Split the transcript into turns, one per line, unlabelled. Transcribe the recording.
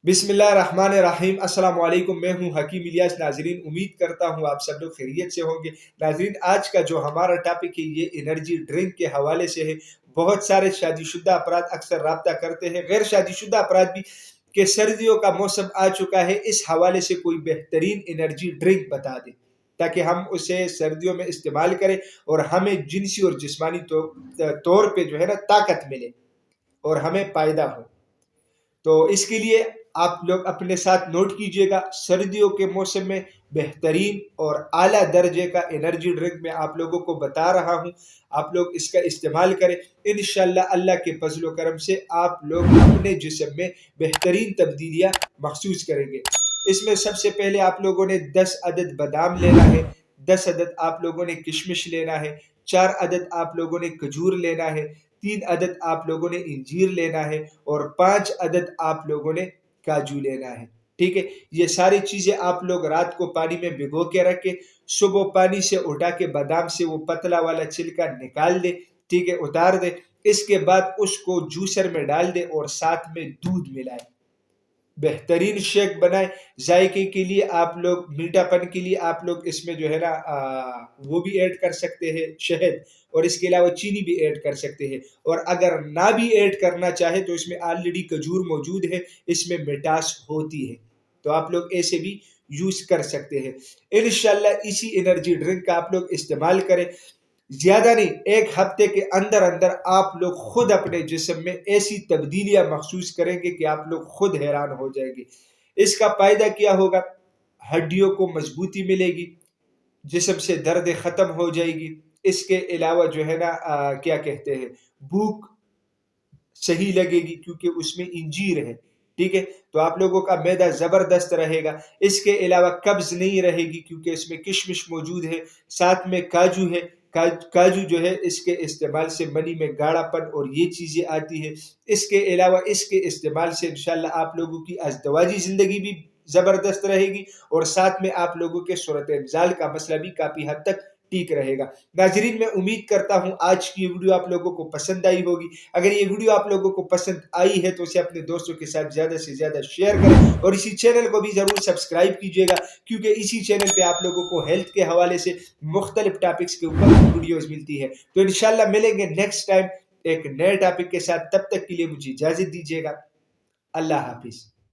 बिस्मिल्लाहिर्रहमानिर्रहीम। अस्सलाम वालेकुम। मैं हूं हकीम इलियास। नाजरीन, उम्मीद करता हूं आप सब लोग खैरियत से होंगे। नाजरीन, आज का जो हमारा टॉपिक है ये एनर्जी ड्रिंक के हवाले से है। बहुत सारे शादीशुदा अफराद अक्सर राब्ता करते हैं, गैर शादीशुदा अफराद भी, कि सर्दियों का मौसम आ चुका है, इस हवाले से कोई बेहतरीन एनर्जी ड्रिंक बता दे ताकि हम उसे सर्दियों में इस्तेमाल करें और हमें जिनसी और जिस्मानी तौर पे जो है ना ताकत मिले और हमें फायदा हो। तो इसके लिए आप लोग अपने साथ नोट कीजिएगा, सर्दियों के मौसम में बेहतरीन और आला दर्जे का एनर्जी ड्रिंक मैं आप लोगों को बता रहा हूं। आप लोग इसका इस्तेमाल करें, इंशाल्लाह अल्लाह के फजल करम से आप लोग अपने जिस्म में बेहतरीन तब्दीलियां महसूस करेंगे। इसमें सबसे पहले आप लोगों ने 10 अदद बादाम लेना है, 10 अदद आप लोगों ने किशमिश लेना है, 4 अदद आप लोगों ने खजूर लेना है, 3 अदद आप लोगों ने इंजीर लेना है और 5 अदद आप लोगों ने काजू लेना है। ठीक है, ये सारी चीजें आप लोग रात को पानी में भिगो के रखें, सुबह पानी से उठा के बादाम से वो पतला वाला छिलका निकाल दे, ठीक है, उतार दे। इसके बाद उसको जूसर में डाल दे और साथ में दूध मिलाए, बेहतरीन शेक बनाए। जायके के लिए आप लोग, मीठापन के लिए आप लोग इसमें जो है ना वो भी ऐड कर सकते हैं, शहद, और इसके अलावा चीनी भी ऐड कर सकते हैं। और अगर ना भी ऐड करना चाहे तो इसमें ऑलरेडी खजूर मौजूद है, इसमें मिठास होती है, तो आप लोग ऐसे भी यूज कर सकते हैं। इंशाल्लाह इसी एनर्जी ड्रिंक का आप लोग इस्तेमाल करें। ज्यादा नहीं, एक हफ्ते के अंदर अंदर आप लोग खुद अपने जिस्म में ऐसी तब्दीलियां महसूस करेंगे कि आप लोग खुद हैरान हो जाएंगे। इसका फायदा क्या होगा? हड्डियों को मजबूती मिलेगी, जिस्म से दर्द खत्म हो जाएगी। इसके अलावा जो है ना क्या कहते हैं, भूख सही लगेगी क्योंकि उसमें इंजीर है। ठीक है, तो आप लोगों का मैदा जबरदस्त रहेगा। इसके अलावा कब्ज नहीं रहेगी क्योंकि इसमें किशमिश मौजूद है, साथ में काजू है। काजू जो है इसके इस्तेमाल से मनी में गाढ़ापन और ये चीजें आती है। इसके अलावा इसके इस्तेमाल से इंशाल्लाह आप लोगों की अज़दवाजी जिंदगी भी जबरदस्त रहेगी और साथ में आप लोगों के सूरत इंजाल का मसला भी काफी हद तक ठीक रहेगा। नाजरीन, मैं उम्मीद करता हूं आज की ये वीडियो आप लोगों को पसंद आई होगी। अगर ये वीडियो आप लोगों को पसंद आई है तो इसे अपने दोस्तों के साथ ज्यादा से ज्यादा शेयर करें और इसी चैनल को भी जरूर सब्सक्राइब कीजिएगा क्योंकि इसी चैनल पे आप लोगों को हेल्थ के हवाले से मुख्तलिफ टॉपिक्स के ऊपर वीडियोज मिलती है। तो इंशाल्लाह मिलेंगे नेक्स्ट टाइम एक नए टॉपिक के साथ। तब तक के लिए मुझे इजाजत दीजिएगा। अल्लाह हाफिज।